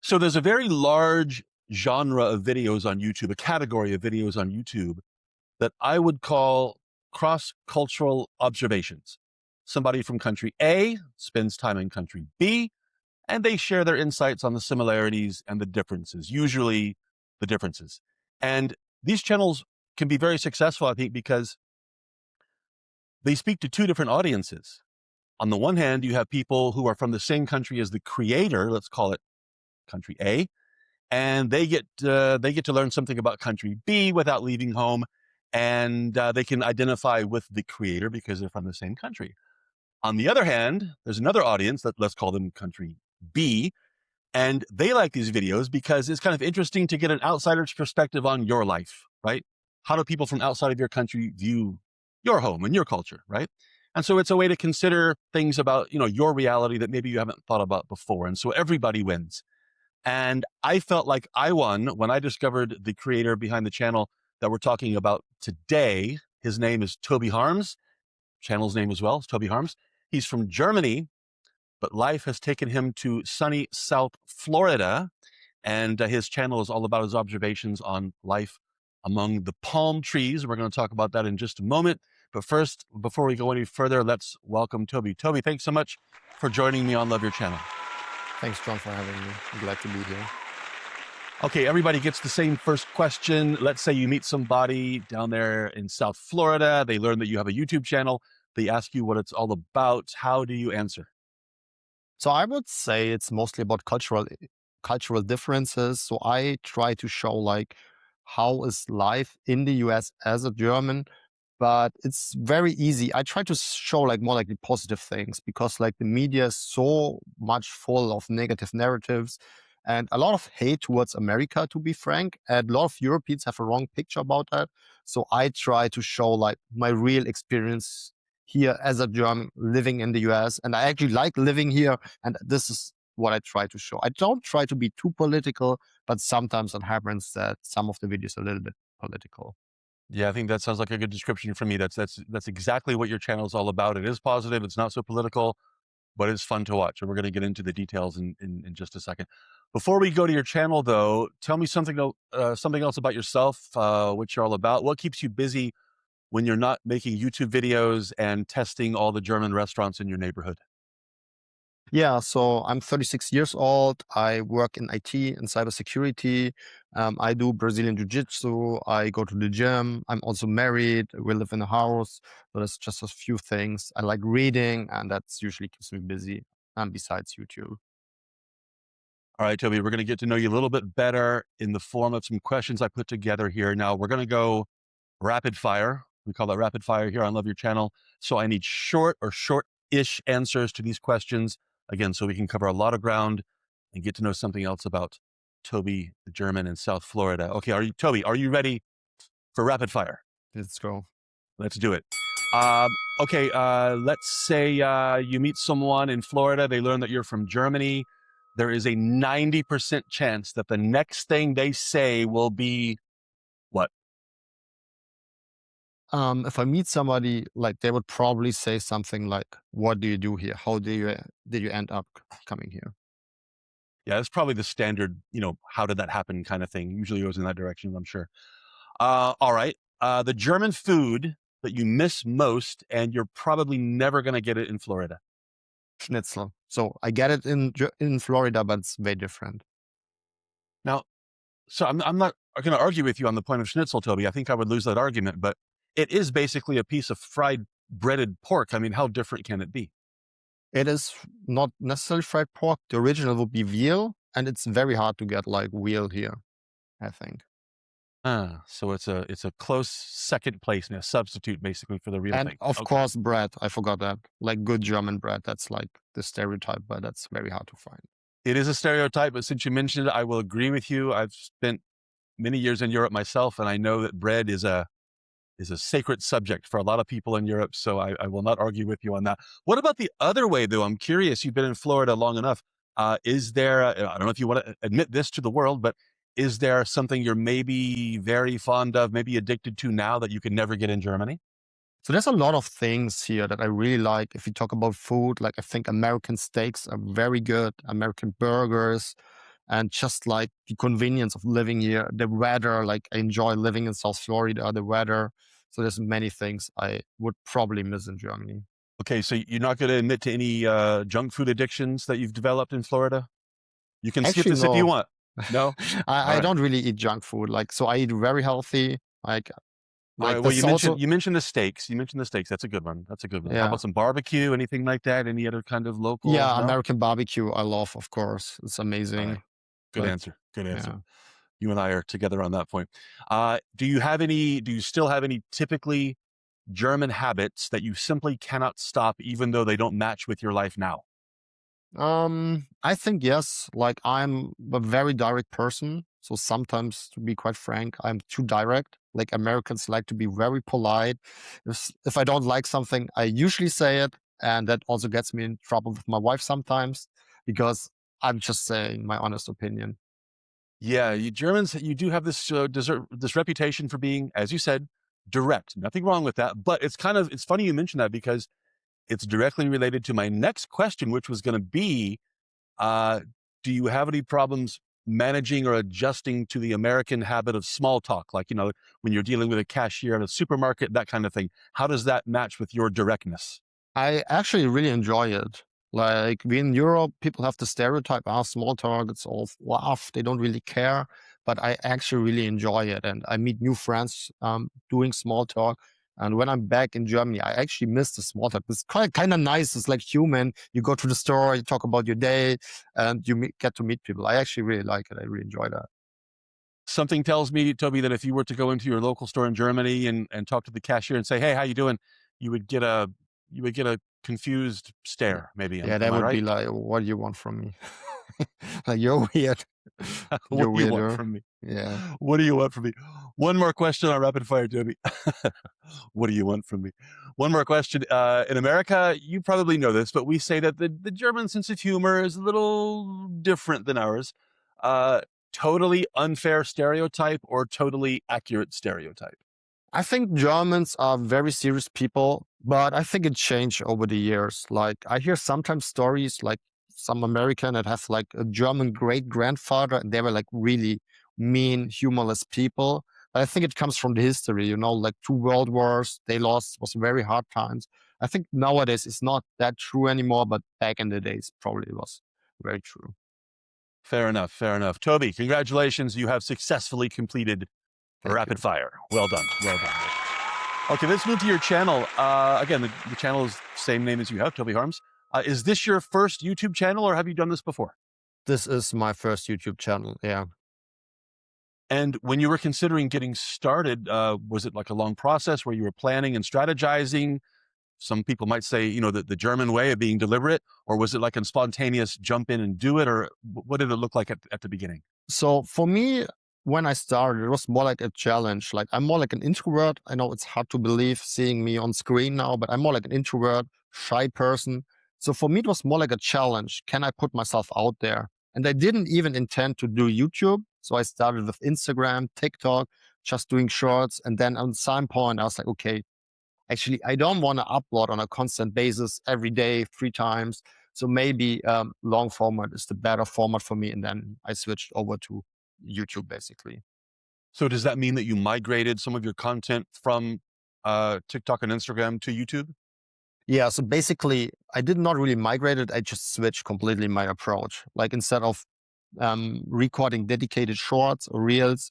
So there's a very large genre of videos on YouTube, a category of videos on YouTube that I would call cross-cultural observations. Somebody from country A spends time in country B, and they share their insights on the similarities and the differences, usually the differences. And these channels can be very successful, I think, because they speak to two different audiences. On the one hand, you have people who are from the same country as the creator, let's call it country A, and they get to learn something about country B without leaving home, and they can identify with the creator because they're from the same country. On the other hand, there's another audience that let's call them country B, and they like these videos because it's kind of interesting to get an outsider's perspective on your life, right? How do people from outside of your country view your home and your culture, right? And so it's a way to consider things about, your reality that maybe you haven't thought about before. And so everybody wins. And I felt like I won when I discovered the creator behind the channel that we're talking about today. His name is Toby Harms. Channel's name as well is Toby Harms. He's from Germany, but life has taken him to sunny South Florida. And his channel is all about his observations on life among the palm trees. We're going to talk about that in just a moment. But first, before we go any further, let's welcome Toby. Toby, thanks so much for joining me on Love Your Channel. Thanks, John, for having me. I'm glad to be here. Okay, everybody gets the same first question. Let's say you meet somebody down there in South Florida. They learn that you have a YouTube channel. They ask you what it's all about. How do you answer? So I would say it's mostly about cultural differences. So I try to show how is life in the US as a German, but it's very easy. I try to show more the positive things because the media is so much full of negative narratives and a lot of hate towards America, to be frank. And a lot of Europeans have a wrong picture about that. So I try to show my real experience here as a German living in the US. And I actually like living here. And this is what I try to show. I don't try to be too political, but sometimes it happens that some of the videos are a little bit political. Yeah, I think that sounds like a good description for me. That's exactly what your channel is all about. It is positive. It's not so political, but it's fun to watch. And we're going to get into the details in just a second. Before we go to your channel, though, tell me something else about yourself, what you're all about. What keeps you busy when you're not making YouTube videos and testing all the German restaurants in your neighborhood? Yeah, so I'm 36 years old. I work in IT and cybersecurity. I do Brazilian Jiu-Jitsu. I go to the gym. I'm also married. We live in a house. So that's just a few things. I like reading, and that's usually keeps me busy. Besides YouTube. All right, Toby, we're going to get to know you a little bit better in the form of some questions I put together here. Now, we're going to go rapid fire. We call that rapid fire here on Love Your Channel. So I need short or short-ish answers to these questions. Again, so we can cover a lot of ground and get to know something else about Toby, the German in South Florida. Okay, Toby, are you ready for rapid fire? Let's go. Let's do it. Okay, let's say you meet someone in Florida. They learn that you're from Germany. There is a 90% chance that the next thing they say will be what? If I meet somebody, they would probably say something like, "What do you do here? How did you end up coming here?" Yeah, that's probably the standard, how did that happen kind of thing. Usually goes in that direction, I'm sure. All right. The German food that you miss most, and you're probably never going to get it in Florida. Schnitzel. So I get it in Florida, but it's very different. Now, so I'm not going to argue with you on the point of schnitzel, Toby. I think I would lose that argument, but it is basically a piece of fried breaded pork. I mean, how different can it be? It is not necessarily fried pork. The original would be veal, and it's very hard to get veal here, I think. So it's a close second place and a substitute basically for the real And thing. of Okay. course, bread. I forgot that. Good German bread. That's the stereotype, but that's very hard to find. It is a stereotype, but since you mentioned it, I will agree with you. I've spent many years in Europe myself, and I know that bread is a sacred subject for a lot of people in Europe. So I will not argue with you on that. What about the other way, though? I'm curious. You've been in Florida long enough. Is there? I don't know if you want to admit this to the world, but is there something you're maybe very fond of, maybe addicted to now that you can never get in Germany? So there's a lot of things here that I really like. If you talk about food, like I think American steaks are very good, American burgers, and just like the convenience of living here, the weather, like I enjoy living in South Florida, the weather. So there's many things I would probably miss in Germany. Okay, so you're not going to admit to any junk food addictions that you've developed in Florida? You can skip Actually, this if you no, want. No? All I right. don't really eat junk food. Like, so I eat very healthy. All right. Like Well, this also, you mentioned the steaks. You mentioned the steaks. That's a good one. That's a good one. How yeah, about some barbecue? Anything like that? Any other kind of local? yeah, No? American barbecue. I love, of course. It's All right. amazing. Good Like, answer. Good answer. yeah. You and I are together on that point. Do you still have any typically German habits that you simply cannot stop, even though they don't match with your life now? I think yes. Like I'm a very direct person. So sometimes, to be quite frank, I'm too direct. Like Americans like to be very polite. If I don't like something, I usually say it, and that also gets me in trouble with my wife sometimes because I'm just saying my honest opinion. Yeah, you Germans, you do have this reputation for being, as you said, direct. Nothing wrong with that, but it's funny you mentioned that because it's directly related to my next question, which was going to be, uh, do you have any problems managing or adjusting to the American habit of small talk? Like, when you're dealing with a cashier at a supermarket, that kind of thing. How does that match with your directness? I actually really enjoy it. Like we in Europe, people have the stereotype, small talk, it's all fluff, they don't really care. But I actually really enjoy it. And I meet new friends doing small talk. And when I'm back in Germany, I actually miss the small talk. It's kind of nice. It's like human. You go to the store, you talk about your day, and get to meet people. I actually really like it. I really enjoy that. Something tells me, Toby, that if you were to go into your local store in Germany and talk to the cashier and say, "Hey, how you doing?" you would get a you would get a confused Yeah. stare. Maybe Yeah, am that I would be right? like, what do you want from me? Like, you're weird. What You're do you want weirder. from me? Yeah. What do you want from me? One more question on rapid fire, Toby. What do you want from me? One more question. In America, you probably know this, but we say that the German sense of humor is a little different than ours. Uh, Totally unfair stereotype or totally accurate stereotype? I think Germans are very serious people, but I think it changed over the years. Like I hear sometimes stories like some American that have like a German great grandfather and they were like really mean, humorless people. But I think it comes from the history, like 2 world wars, they lost, was very hard times. I think nowadays it's not that true anymore, but back in the days probably was very true. Fair enough. Fair enough. Toby, congratulations. You have successfully completed Thank you. rapid fire. Well done. Well done. Okay, let's move to your channel. Again, the channel is same name as you have, Toby Harms. Is this your first YouTube channel, or have you done this before? This is my first YouTube channel. Yeah. And when you were considering getting started, was it like a long process where you were planning and strategizing? Some people might say, the German way of being deliberate, or was it like a spontaneous jump in and do it, or what did it look like at the beginning? So for me, when I started, it was more like a challenge. Like I'm more like an introvert. I know it's hard to believe seeing me on screen now, but I'm more like an introvert, shy person. So for me, it was more like a challenge. Can I put myself out there? And I didn't even intend to do YouTube. So I started with Instagram, TikTok, just doing shorts. And then on some point, I was like, okay, actually, I don't want to upload on a constant basis every day, 3 times. So maybe long format is the better format for me. And then I switched over to YouTube basically. So does that mean that you migrated some of your content from TikTok and Instagram to YouTube? Yeah. So basically, I did not really migrate it. I just switched completely my approach. Like instead of recording dedicated shorts or reels,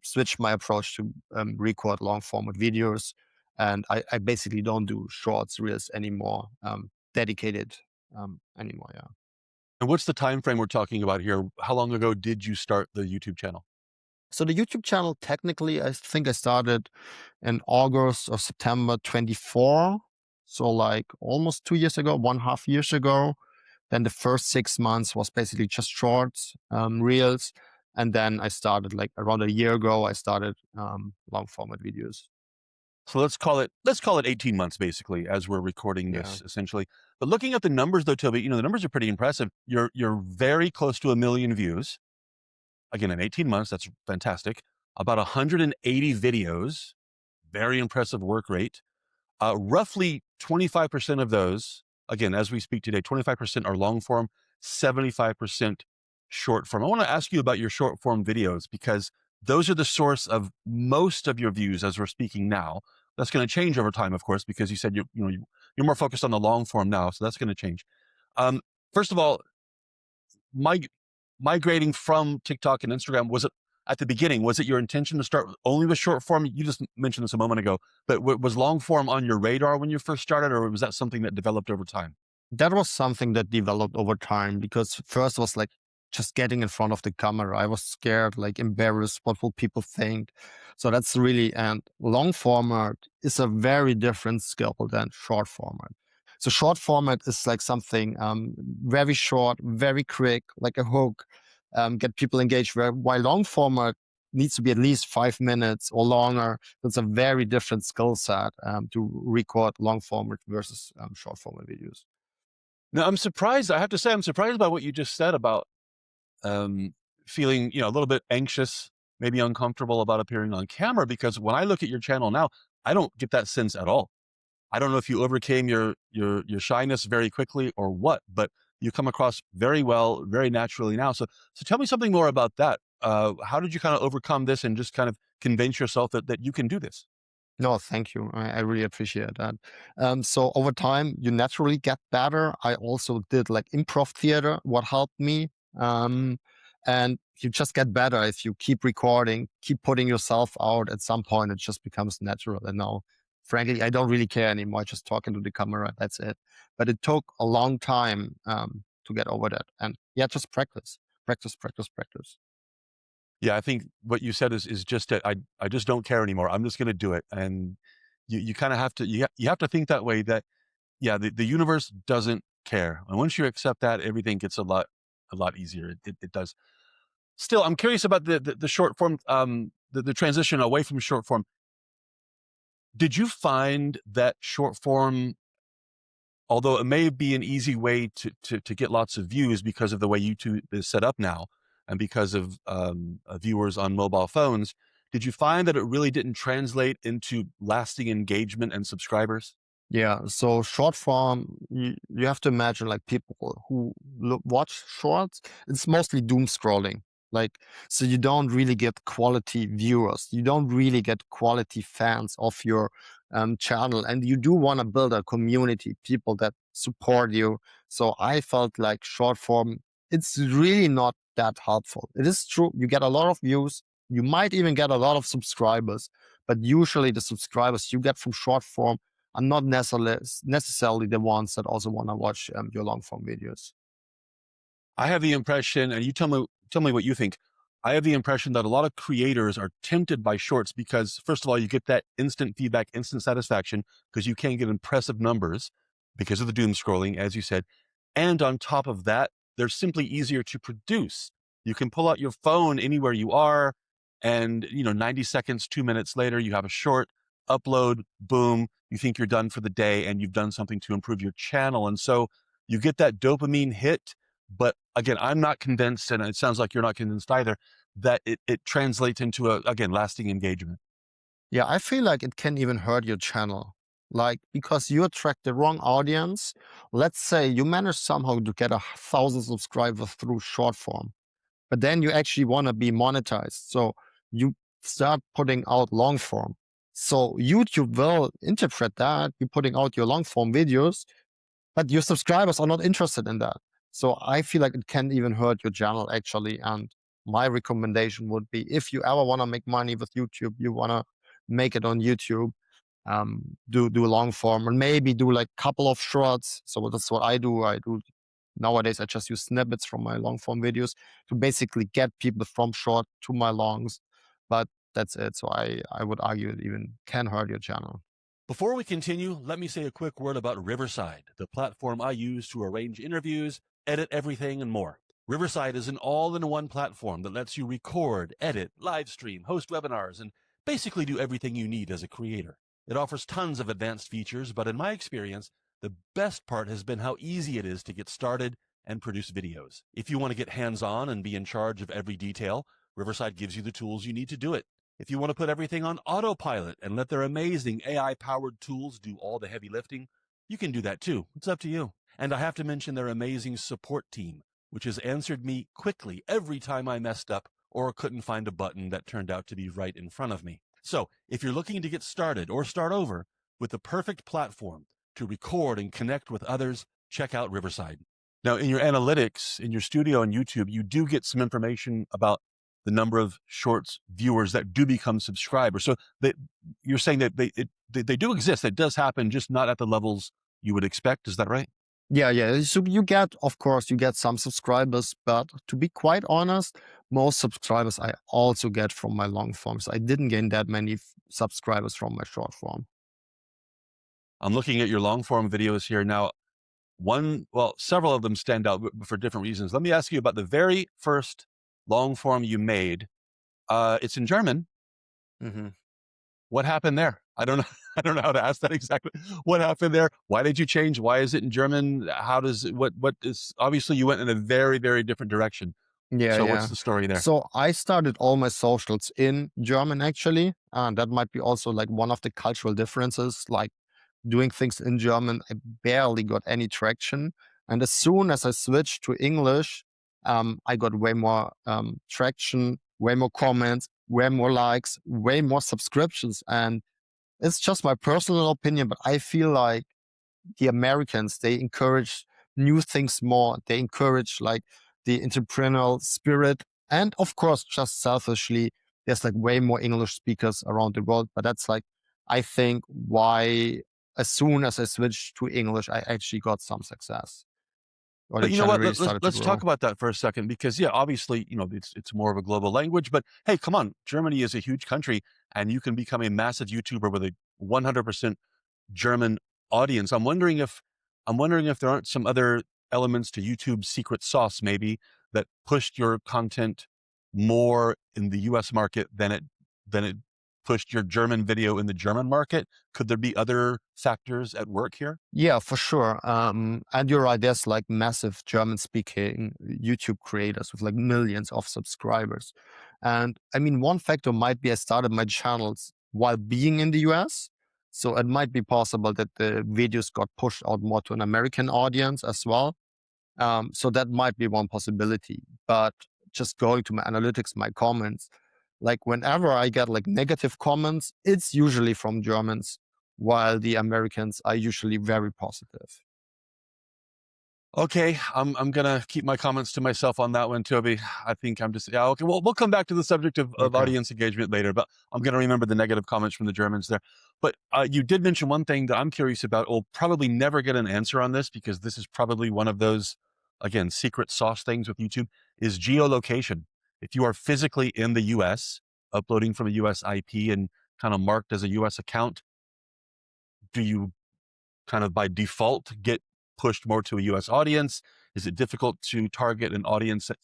switched my approach to record long format videos. And I basically don't do shorts, reels anymore, dedicated anymore. Yeah. And what's the time frame we're talking about here? How long ago did you start the YouTube channel? So the YouTube channel, technically, I think I started in August or September 24. So like almost 2 years ago, 1.5 years ago. Then the first 6 months was basically just shorts, reels. And then I started like around a year ago, I started long format videos. So let's call it 18 months basically as we're recording Yeah. this essentially. But looking at the numbers though, Toby, the numbers are pretty impressive. You're very close to 1 million views. Again, in 18 months, that's fantastic. About 180 videos, very impressive work rate. Roughly 25% of those, again, as we speak today, 25% are long form, 75% short form. I want to ask you about your short form videos because those are the source of most of your views as we're speaking now. That's going to change over time, of course, because you said you're more focused on the long form now, so that's going to change. Um, First of all, mig- migrating from TikTok and Instagram, was it at the beginning? Was it your intention to start only with short form? You just mentioned this a moment ago, but was long form on your radar when you first started, or was that something that developed over time? That was something that developed over time because first was like just getting in front of the camera. I was scared, like embarrassed. What will people think? So that's really, and long format is a very different skill than short format. So short format is like something very short, very quick, like a hook, get people engaged. While long format needs to be at least 5 minutes or longer. That's a very different skill set to record long format versus short format videos. Now, I'm surprised. I have to say, I'm surprised by what you just said about um, feeling, a little bit anxious, maybe uncomfortable about appearing on camera. Because when I look at your channel now, I don't get that sense at all. I don't know if you overcame your shyness very quickly or what, but you come across very well, very naturally now. So tell me something more about that. How did you kind of overcome this and just kind of convince yourself that you can do this? No, thank you. I really appreciate that. So over time, you naturally get better. I also did like improv theater, what helped me. Um, and you just get better if you keep recording, keep putting yourself out. At some point, it just becomes natural. And now, frankly, I don't really care anymore. I just talk into the camera. That's it. But it took a long time to get over that. And yeah, just practice, practice, practice, practice. Yeah, I think what you said is just that I just don't care anymore. I'm just going to do it, and you kind of have to you have to think that way. That yeah, the universe doesn't care, and once you accept that, everything gets a lot easier. It does. Still, I'm curious about the short form, the transition away from short form. Did you find that short form, although it may be an easy way to get lots of views because of the way YouTube is set up now, and because of viewers on mobile phones, did you find that it really didn't translate into lasting engagement and subscribers? Yeah, so short form, you have to imagine like people who watch shorts, it's mostly doom scrolling. Like, so you don't really get quality viewers. You don't really get quality fans of your channel. And you do want to build a community, people that support you. So I felt like short form, it's really not that helpful. It is true, you get a lot of views. You might even get a lot of subscribers, but usually the subscribers you get from short form are not necessarily the ones that also want to watch your long form videos. I have the impression, and you tell me what you think. I have the impression that a lot of creators are tempted by shorts because, first of all, you get that instant feedback, instant satisfaction, because you can get impressive numbers because of the doom scrolling, as you said. And on top of that, they're simply easier to produce. You can pull out your phone anywhere you are, and 90 seconds, 2 minutes later, you have a short upload, boom, you think you're done for the day and you've done something to improve your channel. And so you get that dopamine hit, but again, I'm not convinced, and it sounds like you're not convinced either, that it translates into again, lasting engagement. Yeah, I feel like it can even hurt your channel. Like, because you attract the wrong audience. Let's say you manage somehow to get 1,000 subscribers through short form, but then you actually want to be monetized. So you start putting out long form. So YouTube will interpret that you're putting out your long form videos, but your subscribers are not interested in that. So I feel like it can even hurt your channel actually. And my recommendation would be if you ever want to make money with YouTube, you want to make it on YouTube, do long form and maybe do like couple of shorts. So that's what I do. I do nowadays. I just use snippets from my long form videos to basically get people from short to my longs. But that's it. So I would argue it even can hurt your channel. Before we continue, let me say a quick word about Riverside, the platform I use to arrange interviews, edit everything, and more. Riverside is an all-in-one platform that lets you record, edit, live stream, host webinars, and basically do everything you need as a creator. It offers tons of advanced features, but in my experience, the best part has been how easy it is to get started and produce videos. If you want to get hands-on and be in charge of every detail, Riverside gives you the tools you need to do it. If you want to put everything on autopilot and let their amazing AI powered tools do all the heavy lifting, you can do that too. It's up to you. And I have to mention their amazing support team, which has answered me quickly every time I messed up or couldn't find a button that turned out to be right in front of me. So if you're looking to get started or start over with the perfect platform to record and connect with others, check out Riverside. Now, in your analytics, in your studio on YouTube, you do get some information about the number of shorts viewers that do become subscribers. So you're saying that they do exist. It does happen, just not at the levels you would expect. Is that right? Yeah, yeah. So you get, of course, you get some subscribers, but to be quite honest, most subscribers I also get from my long forms. I didn't gain that many subscribers from my short form. I'm looking at your long form videos here now. Several of them stand out for different reasons. Let me ask you about the very first long form you made. It's in German. Hmm. What happened there? I don't know. I don't know how to ask that exactly. What happened there? Why did you change? Why is it in German? How does it, what is, obviously you went in a very, very different direction. Yeah, So what's yeah. the story there? So I started all my socials in German actually, and that might be also like one of the cultural differences. Like doing things in German, I barely got any traction. And as soon as I switched to English, I got way more traction, way more comments, way more likes, way more subscriptions. And it's just my personal opinion, but I feel like the Americans, they encourage new things more. They encourage like the entrepreneurial spirit. And of course, just selfishly, there's like way more English speakers around the world. But that's like, I think why as soon as I switched to English, I actually got some success or the But you know what? channel really started to Let's talk grow. about that for a second, because yeah, obviously, it's more of a global language. But hey, come on, Germany is a huge country, and you can become a massive YouTuber with a 100% German audience. I'm wondering if there aren't some other elements to YouTube's secret sauce, maybe, that pushed your content more in the US market than it pushed your German video in the German market. Could there be other factors at work here? Yeah, for sure. And you're right. There's like massive German speaking YouTube creators with like millions of subscribers. And I mean, one factor might be I started my channels while being in the US. So it might be possible that the videos got pushed out more to an American audience as well. So that might be one possibility. But just going to my analytics, my comments, like whenever I get like negative comments, it's usually from Germans, while the Americans are usually very positive. Okay, I'm gonna keep my comments to myself on that one, Toby. I think I'm just yeah. Okay, well, we'll come back to the subject of Okay. audience engagement later, but I'm gonna remember the negative comments from the Germans there. But you did mention one thing that I'm curious about. We'll probably never get an answer on this, because this is probably one of those, again, secret sauce things with YouTube, is geolocation. If you are physically in the U.S., uploading from a U.S. IP and kind of marked as a U.S. account, do you kind of by default get pushed more to a US audience? Is it difficult to target an audience that,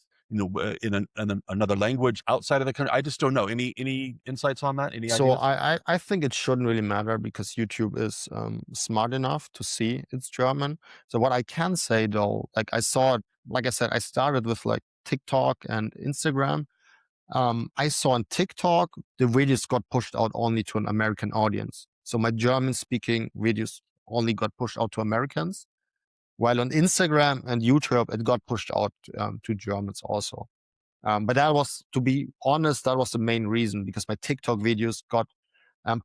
in another language outside of the country? I just don't know. Any insights on that? Any So ideas? I think it shouldn't really matter because YouTube is smart enough to see it's German. So what I can say though, like I saw it, like I said, I started with like TikTok and Instagram. I saw on TikTok, the videos got pushed out only to an American audience. So my German speaking videos only got pushed out to Americans, while on Instagram and YouTube, it got pushed out to Germans also. But that was, to be honest, that was the main reason because my TikTok videos got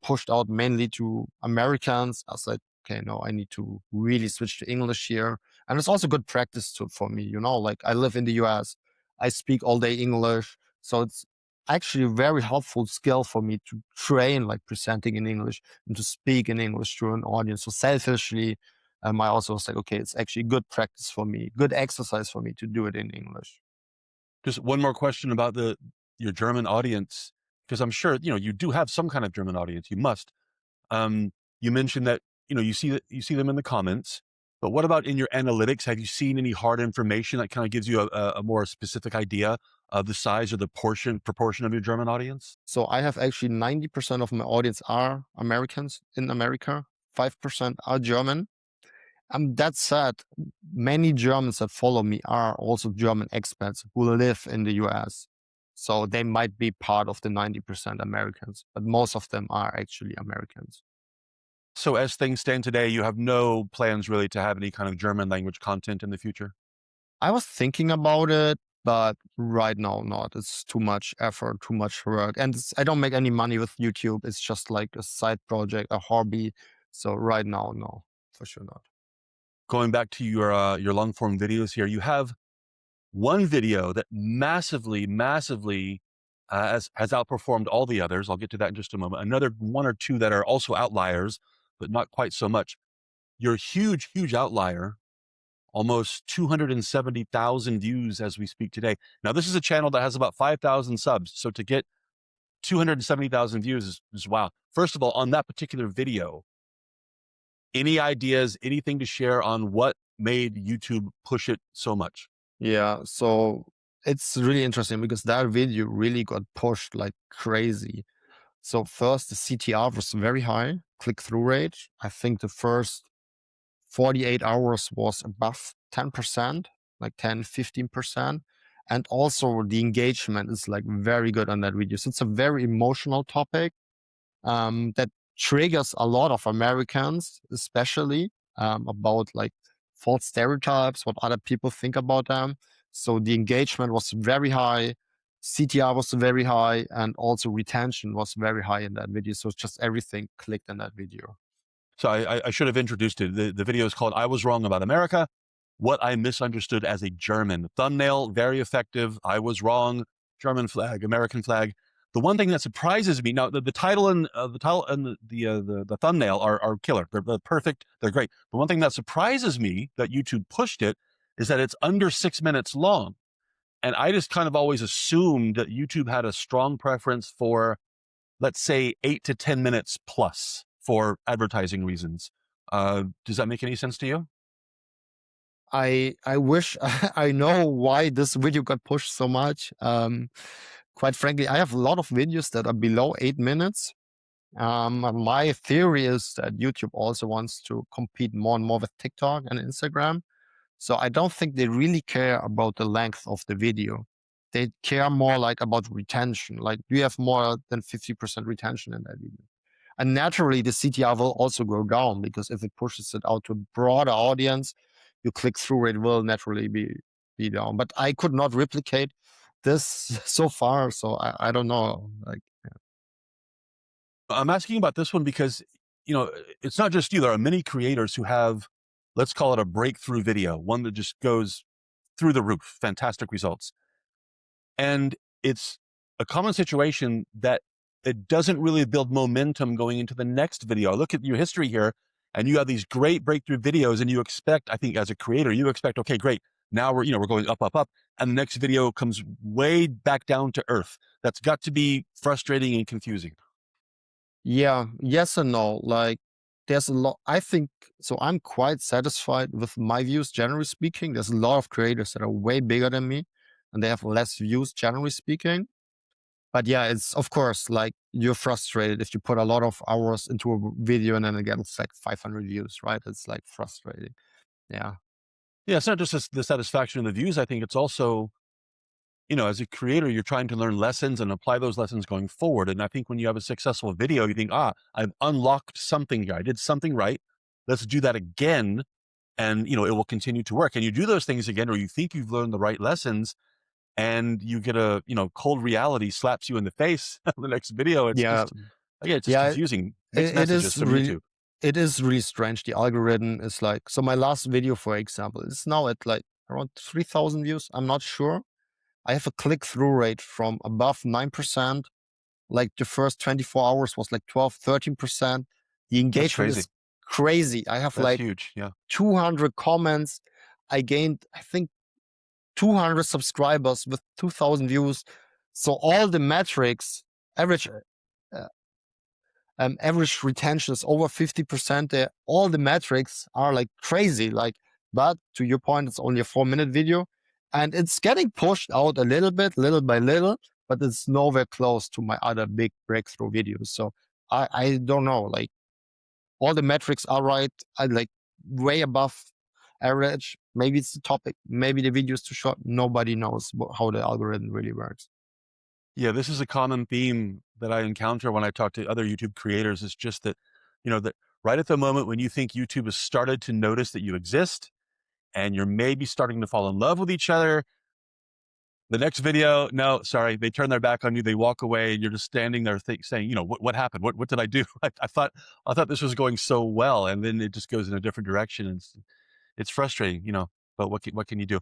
pushed out mainly to Americans. I was like, okay, no, I need to really switch to English here. And it's also good practice for me, like I live in the US, I speak all day English. So it's actually a very helpful skill for me to train like presenting in English and to speak in English to an audience. So selfishly, I also was like, okay, it's actually good practice for me, good exercise for me to do it in English. Just one more question about the your German audience, because I'm sure you do have some kind of German audience. You must. You mentioned that you see them in the comments, but what about in your analytics? Have you seen any hard information that kind of gives you a more specific idea of the size or the proportion of your German audience? So I have actually 90% of my audience are Americans in America, 5% are German. That said, many Germans that follow me are also German expats who live in the US. So they might be part of the 90% Americans, but most of them are actually Americans. So as things stand today, you have no plans really to have any kind of German language content in the future? I was thinking about it, but right now not. It's too much effort, too much work. And I don't make any money with YouTube. It's just like a side project, a hobby. So right now, no, for sure not. Going back to your long form videos here, you have one video that massively has outperformed all the others. I'll get to that in just a moment. Another one or two that are also outliers, but not quite so much. Your huge outlier, almost 270,000 views as we speak today. Now, this is a channel that has about 5,000 subs. So to get 270,000 views is wow. First of all, on that particular video, any ideas, anything to share on what made YouTube push it so much? Yeah. So it's really interesting because that video really got pushed like crazy. So first, the CTR was very high, click-through rate. I think the first 48 hours was above 10%, like 10, 15%. And also the engagement is like very good on that video. So it's a very emotional topic that triggers a lot of Americans, especially about like false stereotypes, what other people think about them. So the engagement was very high, CTR was very high, and also retention was very high in that video. So just everything clicked in that video. So I should have introduced it. The video is called I Was Wrong About America, What I Misunderstood as a German. Thumbnail, very effective. I was wrong. German flag, American flag. The one thing that surprises me now, the title and the thumbnail are killer. They're perfect. They're great. The one thing that surprises me that YouTube pushed it is that it's under 6 minutes long. And I just kind of always assumed that YouTube had a strong preference for, let's say, 8 to 10 minutes plus for advertising reasons. Does that make any sense to you? I wish I know why this video got pushed so much. Quite frankly, I have a lot of videos that are below 8 minutes. My theory is that YouTube also wants to compete more and more with TikTok and Instagram. So I don't think they really care about the length of the video. They care more like about retention. Like, do you have more than 50% retention in that video? And naturally, the CTR will also go down because if it pushes it out to a broader audience, your click-through rate will naturally be down. But I could not replicate this so far, so I don't know. Like, I'm asking about this one because, it's not just you. There are many creators who have, let's call it a breakthrough video, one that just goes through the roof, fantastic results. And it's a common situation that it doesn't really build momentum going into the next video. Look at your history here, and you have these great breakthrough videos, and you expect, I think as a creator, you expect, okay, great. Now we're going up, and the next video comes way back down to earth. That's got to be frustrating and confusing. yeah, yes and no. Like, there's a lot. I think so. I'm quite satisfied with my views, generally speaking. There's a lot of creators that are way bigger than me, and they have less views, generally speaking. But yeah, it's of course like you're frustrated if you put a lot of hours into a video and then it gets like 500 views, right? It's like frustrating. Yeah. Yeah, it's not just the satisfaction of the views. I think it's also, as a creator, you're trying to learn lessons and apply those lessons going forward. And I think when you have a successful video, you think, I've unlocked something here. I did something right. Let's do that again. And, it will continue to work. And you do those things again, or you think you've learned the right lessons, and you get a, cold reality slaps you in the face on the next video. It's Yeah. just, again, it's just Yeah. confusing. Mixed It messages. is So me really, too. it is really strange. The algorithm is like, so my last video, for example, is now at like around 3,000 views. I'm not sure. I have a click-through rate from above 9%. Like the first 24 hours was like 12, 13%. The That's engagement crazy. is crazy. I have That's like huge. Yeah. 200 comments. I gained, I think, 200 subscribers with 2,000 views. So all the metrics, average uh, average retention is over 50% there. All the metrics are like crazy. Like, but to your point, it's only a 4-minute video and it's getting pushed out a little bit, little by little, but it's nowhere close to my other big breakthrough videos. So I don't know, like all the metrics are right. I like way above average. Maybe it's the topic. Maybe the video is too short. Nobody knows how the algorithm really works. Yeah, this is a common theme that I encounter when I talk to other YouTube creators. It's just that, that right at the moment when you think YouTube has started to notice that you exist and you're maybe starting to fall in love with each other, the next video, no, sorry, they turn their back on you. They walk away, and you're just standing there saying, what happened? What did I do? I thought this was going so well, and then it just goes in a different direction, and it's frustrating, But what can you do?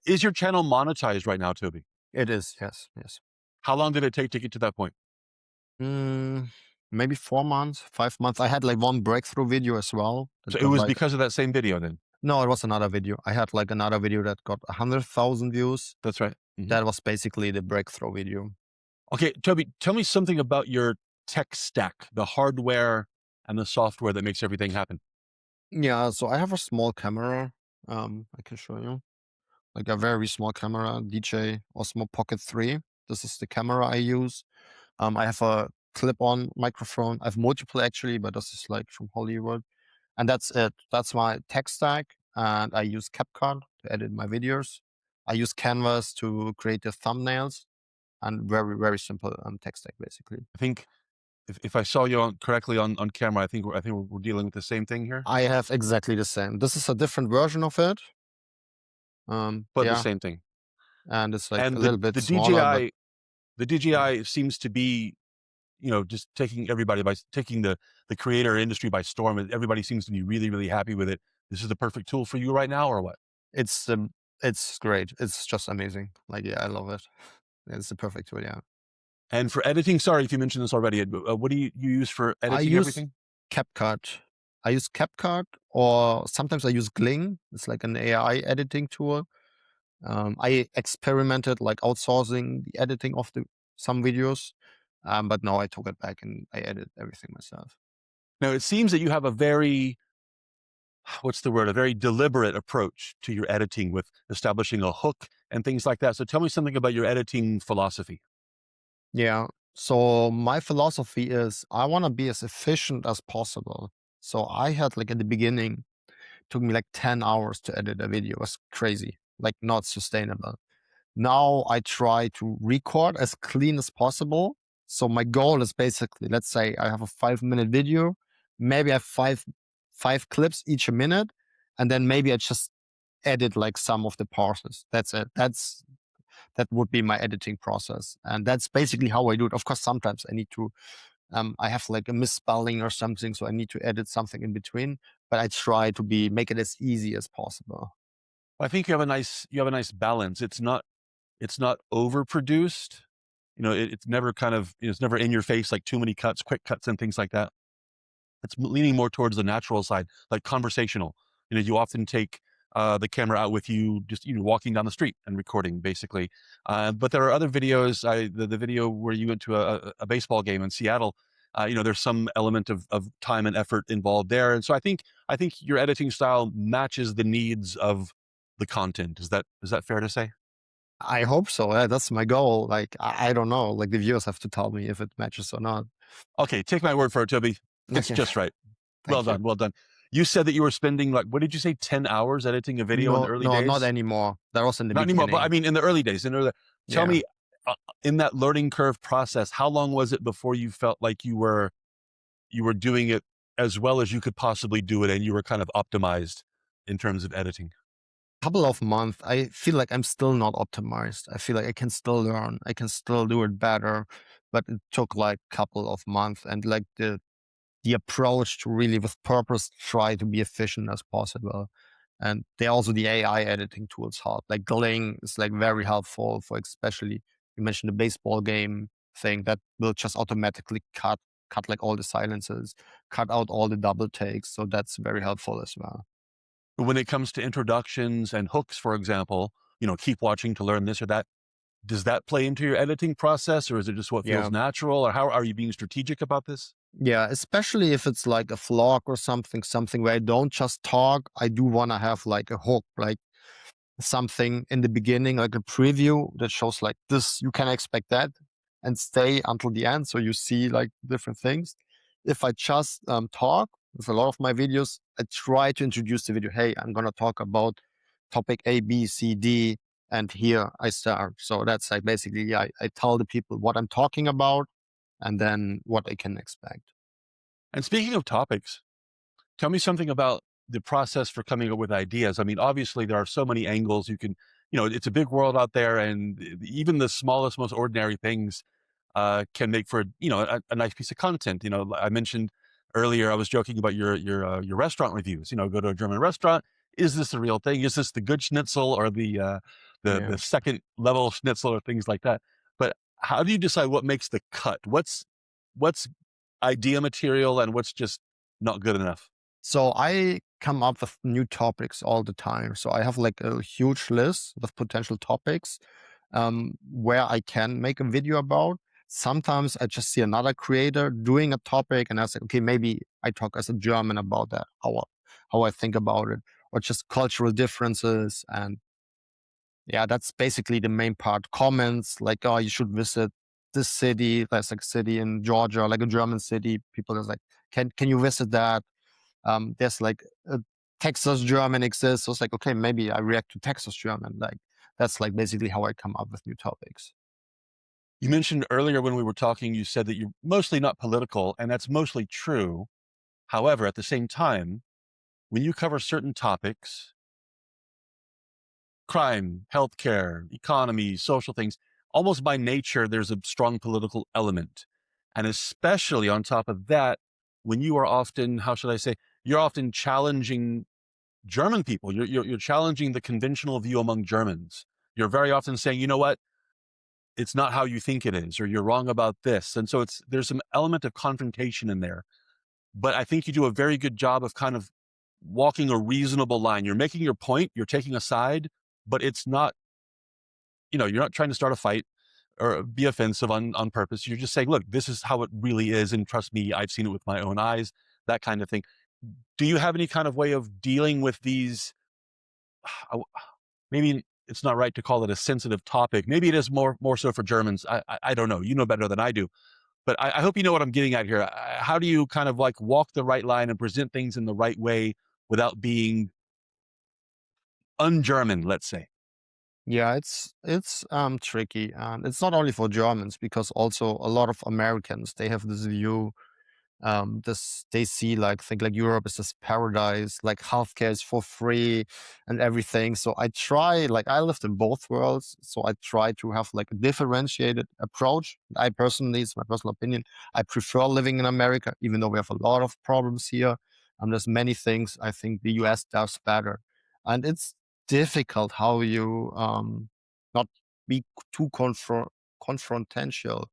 Is your channel monetized right now, Toby? It is, yes, yes. How long did it take to get to that point? Mm, maybe 4 months, 5 months. I had like one breakthrough video as well that So it got was like, because of that same video, then. no, it was another video. I had like another video that got 100,000 views. That's right. Mhm. That was basically the breakthrough video. Okay, Toby, tell me something about your tech stack, the hardware and the software that makes everything happen. Yeah, so I have a small camera. I can show you like a very small camera, DJI Osmo Pocket 3. This is the camera I use. I have a clip-on microphone. I have multiple actually, but this is like from Hollywood. And that's it. That's my tech stack. And I use CapCut to edit my videos. I use Canvas to create the thumbnails and very, very simple tech stack basically. I think if I saw you correctly on camera, I think we're dealing with the same thing here, I have exactly the same. This is a different version of it. but the Yeah. same thing. And it's like a And little bit the smaller, but yeah. DJI seems to be, just taking the creator industry by storm. And everybody seems to be really, really happy with it. This is the perfect tool for you right now, or what? It's it's great. It's just amazing. Like, yeah, I love it. It's the perfect tool, yeah. And for editing, sorry if you mentioned this already, what do you use for I editing use everything? CapCut. I use CapCut, or sometimes I use Gling. It's like an AI editing tool. I experimented like outsourcing the editing of the some videos, but now I took it back and I edit everything myself. Now, it seems that you have a very, what's the word, a very deliberate approach to your editing with establishing a hook and things like that. So tell me something about your editing philosophy. Yeah. So my philosophy is I want to be as efficient as possible. So I had like at the beginning, took me like 10 hours to edit a video. It was crazy, like not sustainable. Now I try to record as clean as possible. So my goal is basically, let's say I have a 5 minute video, maybe I have five clips each a minute, and then maybe I just edit like some of the parts. That's it. That would be my editing process. And that's basically how I do it. Of course, sometimes I need to I have like a misspelling or something, so I need to edit something in between. But I try to make it as easy as possible. I think you have a nice balance. It's not overproduced. It's never it's never in your face, like too many cuts, quick cuts and things like that. It's leaning more towards the natural side, like conversational. You often take the camera out with you, just walking down the street and recording, basically. But there are other videos. The video where you went to a baseball game in Seattle. There's some element of time and effort involved there, and so I think your editing style matches the needs of the content. Is that fair to say? I hope so. Yeah, that's my goal. Like I don't know. Like the viewers have to tell me if it matches or not. Okay, take my word for it, Toby. It's Okay, just right. Well thank you. done, well done. You said that you were spending, like, what did you say, 10 hours editing a video in the No, early no, not days? anymore. That was in the Not anymore, but I beginning. mean in the early days. Tell Yeah. me, in that learning curve process, how long was it before you felt like you were doing it as well as you could possibly do it, and you were kind of optimized in terms of editing? Couple of months. I feel like I'm still not optimized. I feel like I can still learn. I can still do it better. But it took like couple of months, and like the approach to really with purpose try to be efficient as possible. And they also the AI editing tools help. Like Gling is like very helpful for especially you mentioned the baseball game thing that will just automatically cut like all the silences, cut out all the double takes. So that's very helpful as well. When it comes to introductions and hooks, for example, keep watching to learn this or that, does that play into your editing process, or is it just what feels Yeah. natural, or how are you being strategic about this? Yeah, especially if it's like a vlog or something where I don't just talk. I do want to have like a hook, like something in the beginning, like a preview that shows like this, you can expect that and stay until the end. So you see like different things. If I just talk with a lot of my videos, I try to introduce the video. Hey, I'm going to talk about topic A, B, C, D. and here I start. So that's like basically I tell the people what I'm talking about and then what they can expect. And speaking of topics, tell me something about the process for coming up with ideas. I mean, obviously, there are so many angles you can, it's a big world out there, and even the smallest, most ordinary things can make for a nice piece of content. I mentioned earlier, I was joking about your restaurant reviews. Go to a German restaurant. Is this the real thing? Is this the good schnitzel or Yeah. the second level schnitzel or things like that? But how do you decide what makes the cut? What's idea material and what's just not good enough? So I come up with new topics all the time. So I have like a huge list with potential topics where I can make a video about. Sometimes I just see another creator doing a topic and I say, okay, maybe I talk as a German about that, how I think about it, or just cultural differences. And yeah, that's basically the main part. Comments like, oh, you should visit this city. There's like a city in Georgia, like a German city. People are like, can you visit that? There's like a Texas German exists. So it's like, okay, maybe I react to Texas German. Like that's like basically how I come up with new topics. You mentioned earlier when we were talking, you said that you're mostly not political, and that's mostly true. However, at the same time, when you cover certain topics, crime, healthcare, economy, social things, almost by nature, there's a strong political element. And especially on top of that, when you are often, how should I say, you're often challenging German people. You're challenging the conventional view among Germans. You're very often saying, you know what? It's not how you think it is, or you're wrong about this. And so there's some element of confrontation in there. But I think you do a very good job of kind of walking a reasonable line. You're making your point, you're taking a side, but it's not, you're not trying to start a fight or be offensive on purpose. You're just saying, look, this is how it really is. And trust me, I've seen it with my own eyes, that kind of thing. Do you have any kind of way of dealing with these? Maybe it's not right to call it a sensitive topic. Maybe it is more so for Germans. I don't know. You know better than I do. But I hope you know what I'm getting at here. How do you kind of like walk the right line and present things in the right way without being un-German, let's say? Yeah, it's tricky, and it's not only for Germans because also a lot of Americans they have this view. This they see like think like Europe is this paradise, like healthcare is for free and everything. So I try like I lived in both worlds, so I try to have like a differentiated approach. I personally, it's my personal opinion, I prefer living in America, even though we have a lot of problems here. There's many things I think the US does better, and it's difficult how you not be too confrontational,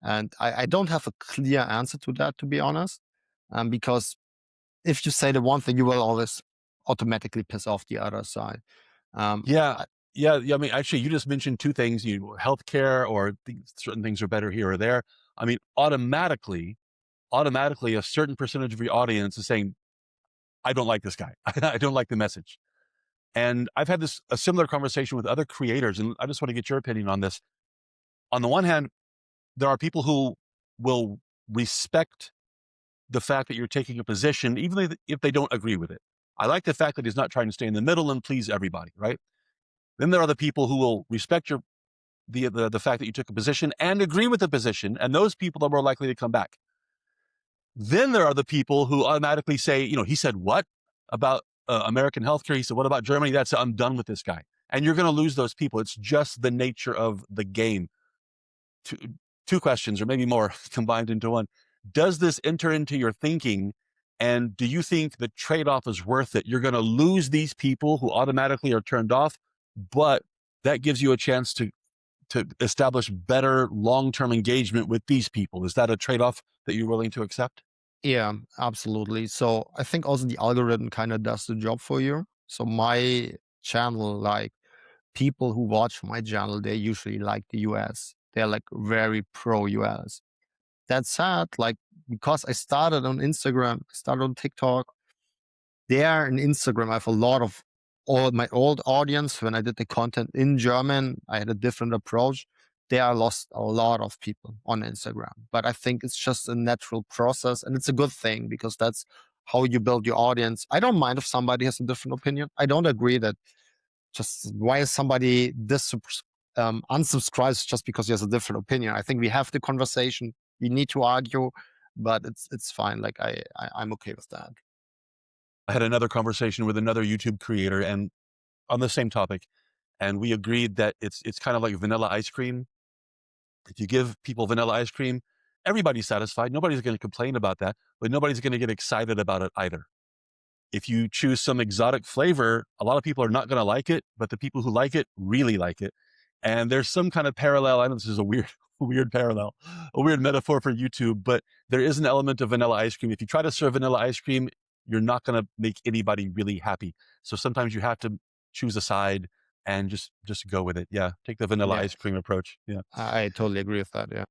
and I don't have a clear answer to that, to be honest, because if you say the one thing, you will always automatically piss off the other side. Um, Yeah. I, Yeah. I mean, actually, you just mentioned two things, healthcare or certain things are better here or there. I mean, automatically, a certain percentage of your audience is saying, I don't like this guy. I don't like the message. And I've had a similar conversation with other creators, and I just want to get your opinion on this. On the one hand, there are people who will respect the fact that you're taking a position, even if they don't agree with it. I like the fact that he's not trying to stay in the middle and please everybody, right? Then there are the people who will respect the fact that you took a position and agree with the position, and those people are more likely to come back. Then there are the people who automatically say, he said what about American healthcare? He said, what about Germany? That's I'm done with this guy. And you're going to lose those people. It's just the nature of the game. Two, two questions, or maybe more combined into one. Does this enter into your thinking? And do you think the trade off is worth it? You're going to lose these people who automatically are turned off, but that gives you a chance to establish better long-term engagement with these people. Is that a trade-off that you're willing to accept? yeah, absolutely. So I think also the algorithm kind of does the job for you. So my channel, like people who watch my channel, they usually like the US. They're like very pro US. That said, like because I started on Instagram, I started on TikTok, there in Instagram, I have a lot of all my old audience. When I did the content in German, I had a different approach. There, I lost a lot of people on Instagram, but I think it's just a natural process, and it's a good thing because that's how you build your audience. I don't mind if somebody has a different opinion. I don't agree that Just why is somebody unsubscribes just because he has a different opinion? I think we have the conversation. We need to argue, but it's fine. Like I'm okay with that. I had another conversation with another YouTube creator and on the same topic, and we agreed that it's kind of like vanilla ice cream. If you give people vanilla ice cream, everybody's satisfied. Nobody's going to complain about that, but nobody's going to get excited about it either. If you choose some exotic flavor, a lot of people are not going to like it, but the people who like it really like it. And there's some kind of parallel. I know this is a weird, weird parallel, a weird metaphor for YouTube, but there is an element of vanilla ice cream. If you try to serve vanilla ice cream, you're not going to make anybody really happy. So sometimes you have to choose a side and just go with it. Yeah, take the vanilla Yeah, ice cream approach. Yeah. I totally agree with that. Yeah.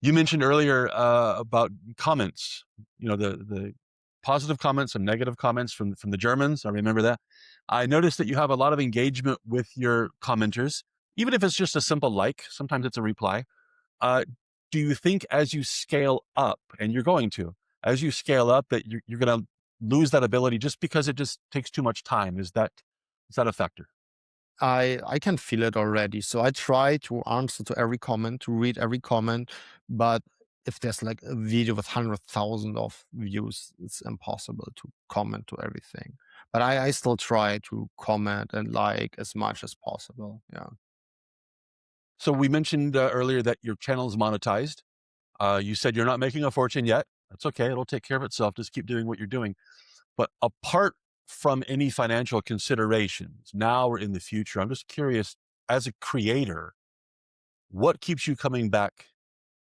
You mentioned earlier about comments, the positive comments and negative comments from the Germans. I remember that. I noticed that you have a lot of engagement with your commenters, even if it's just a simple like. Sometimes it's a reply. Uh, do you think as you scale up, and you're going to, as you scale up, that you're going to lose that ability just because it just takes too much time? Is that a factor? I can feel it already. So I try to answer to every comment, to read every comment, but if there's like a video with 100,000 of views, it's impossible to comment to everything. But I still try to comment and like as much as possible. Yeah. So we mentioned earlier that your channel is monetized. You said you're not making a fortune yet. That's okay. It'll take care of itself. Just keep doing what you're doing. But apart from any financial considerations, now or in the future, I'm just curious, as a creator, what keeps you coming back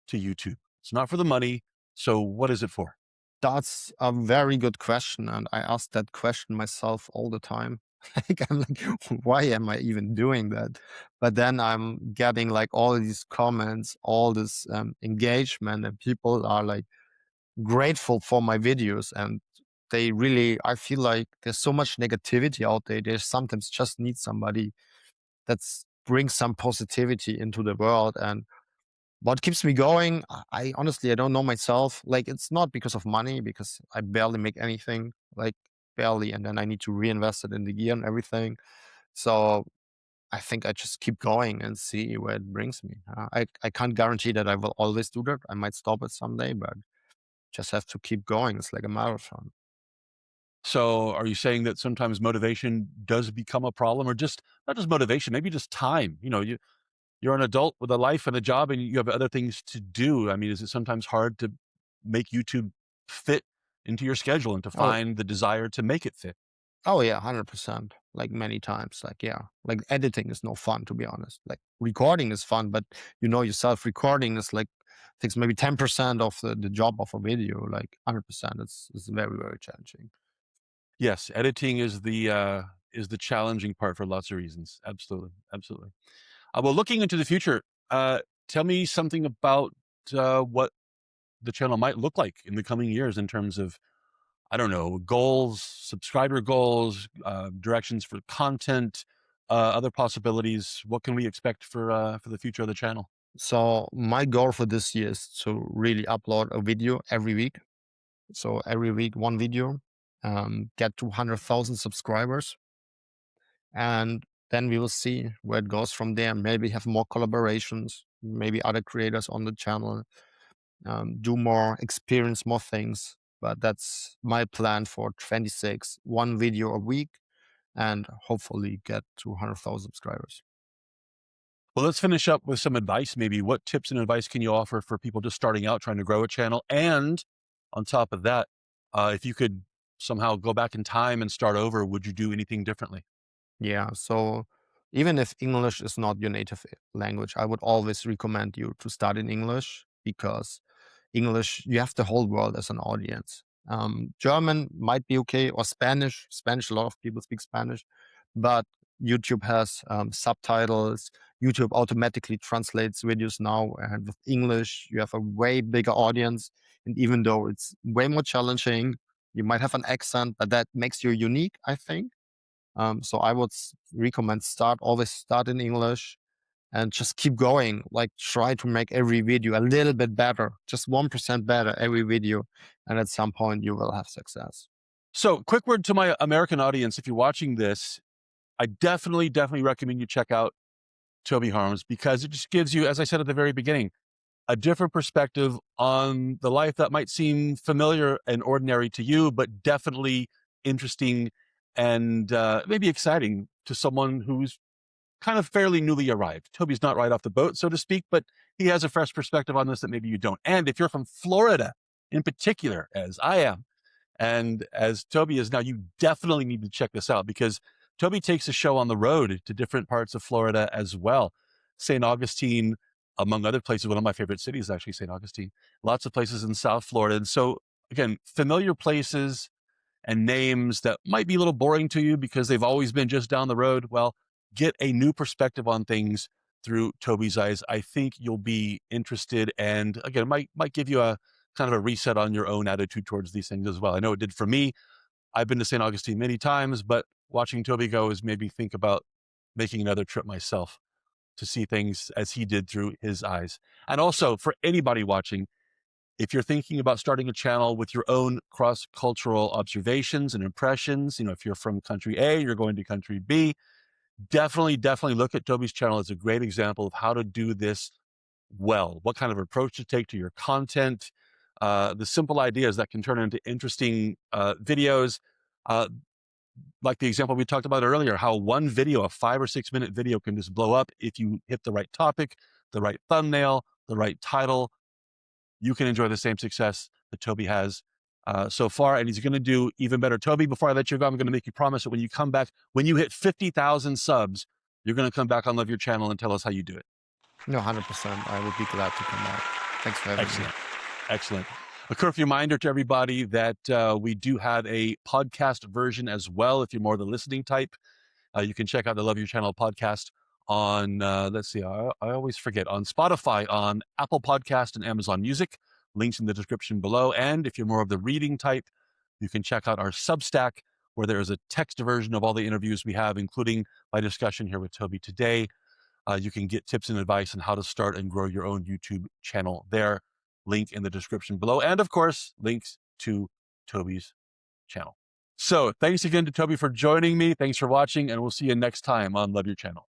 to YouTube? It's not for the money. So what is it for? That's a very good question. And I ask that question myself all the time. Like, I'm like, why am I even doing that? But then I'm getting like all these comments, all this engagement, and people are like grateful for my videos. And they really, I feel like there's so much negativity out there. They sometimes just need somebody that's brings some positivity into the world. And what keeps me going? I honestly, I don't know myself. Like, it's not because of money, because I barely make anything, like barely, and then I need to reinvest it in the gear and everything. So I think I just keep going and see where it brings me. I can't guarantee that I will always do that. I might stop it someday, but just have to keep going. It's like a marathon. So are you saying that sometimes motivation does become a problem, or just not just motivation, maybe just time? You're an adult with a life and a job and you have other things to do. I mean, is it sometimes hard to make YouTube fit into your schedule and to Oh, find the desire to make it fit? oh yeah, 100%. Like many times. Like, yeah, like editing is no fun, to be honest. Like recording is fun, but you know yourself, recording is like takes maybe 10% of the job of a video. Like 100%. It's very, very challenging. Yes, editing is the challenging part for lots of reasons. Absolutely, absolutely. Well, looking into the future, tell me something about what the channel might look like in the coming years in terms of, I don't know, goals, subscriber goals, directions for content, other possibilities. What can we expect for the future of the channel? So my goal for this year is to really upload a video every week. So every week, one video, get to 100,000 subscribers. And then we will see where it goes from there. Maybe have more collaborations, maybe other creators on the channel, do more, experience more things. But that's my plan for 26, one video a week, and hopefully get to 100,000 subscribers. Well, let's finish up with some advice. Maybe what tips and advice can you offer for people just starting out trying to grow a channel? And on top of that, if you could somehow go back in time and start over, would you do anything differently? Yeah. So even if English is not your native language, I would always recommend you to start in English, because English, you have the whole world as an audience. German might be okay, or Spanish. Spanish, a lot of people speak Spanish, but YouTube has subtitles. YouTube automatically translates videos now. And with English, you have a way bigger audience. And even though it's way more challenging, you might have an accent, but that makes you unique, I think. So I would recommend always start in English and just keep going. Like, try to make every video a little bit better, just 1% better every video. And at some point you will have success. So, quick word to my American audience: if you're watching this, I definitely, definitely recommend you check out Toby Harms because it just gives you, as I said at the very beginning, a different perspective on the life that might seem familiar and ordinary to you, but definitely interesting and maybe exciting to someone who's kind of fairly newly arrived. Toby's not right off the boat, so to speak, but he has a fresh perspective on this that maybe you don't. And if you're from Florida in particular, as I am, and as Toby is now, you definitely need to check this out because Toby takes the show on the road to different parts of Florida as well. St. Augustine, among other places, one of my favorite cities, actually, St. Augustine, lots of places in South Florida. And so, again, familiar places and names that might be a little boring to you because they've always been just down the road. Well, get a new perspective on things through Toby's eyes. I think you'll be interested, and again, might give you a kind of a reset on your own attitude towards these things as well. I know it did for me. I've been to St. Augustine many times, but watching Toby go has made me think about making another trip myself to see things as he did through his eyes. And also for anybody watching, if you're thinking about starting a channel with your own cross-cultural observations and impressions, if you're from country A, you're going to country B, definitely, definitely look at Toby's channel as a great example of how to do this well, what kind of approach to take to your content, the simple ideas that can turn into interesting videos. Like the example we talked about earlier, how one video, a 5 or 6 minute video, can just blow up if you hit the right topic, the right thumbnail, the right title. You can enjoy the same success that Toby has so far, and he's going to do even better. Toby, before I let you go, I'm going to make you promise that when you come back, when you hit 50,000 subs, you're going to come back on Love Your Channel and tell us how you do it. No, 100%. I would be glad to come back. Thanks for having me. Excellent. Excellent. A quick reminder to everybody that we do have a podcast version as well. If you're more the listening type, you can check out the Love Your Channel podcast on, let's see, I always forget, on Spotify, on Apple Podcast and Amazon Music. Links in the description below. And if you're more of the reading type, you can check out our Substack, where there is a text version of all the interviews we have, including my discussion here with Toby today. You can get tips and advice on how to start and grow your own YouTube channel there. Link in the description below. And of course, links to Toby's channel. So thanks again to Toby for joining me. Thanks for watching, and we'll see you next time on Love Your Channel.